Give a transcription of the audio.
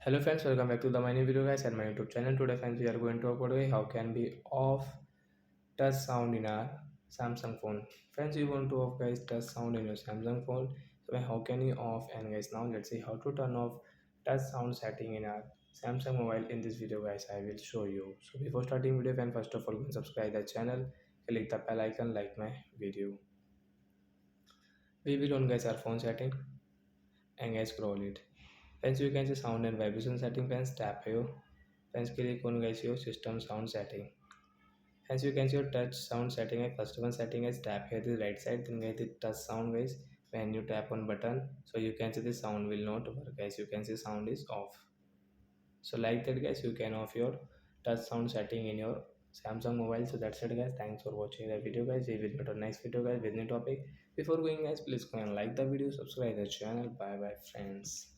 Hello friends, welcome back to the my new video guys and my YouTube channel. Today friends we are going to talk about how can we off touch sound in our Samsung phone. Friends, you want to off guys touch sound in your Samsung phone. So how can you off? And guys, now let's see how to turn off touch sound setting in our Samsung mobile. In this video guys I will show you. So before starting video friend, first of all go and subscribe the channel, click the bell icon, like my video. We will on guys our phone setting and guys scroll it. Friends, you can see sound and vibration setting. Friends, tap here. Friends, click on guys your system sound setting. As you can see your touch sound setting, first one setting is tap here the right side, then get the touch sound guys. When you tap on button, so you can see the sound will not work guys. You can see sound is off. So like that guys, you can off your touch sound setting in your Samsung mobile. So that's it guys. Thanks for watching the video guys. We will meet on next video guys with new topic. Before going guys, please go and like the video, subscribe the channel. Bye bye friends.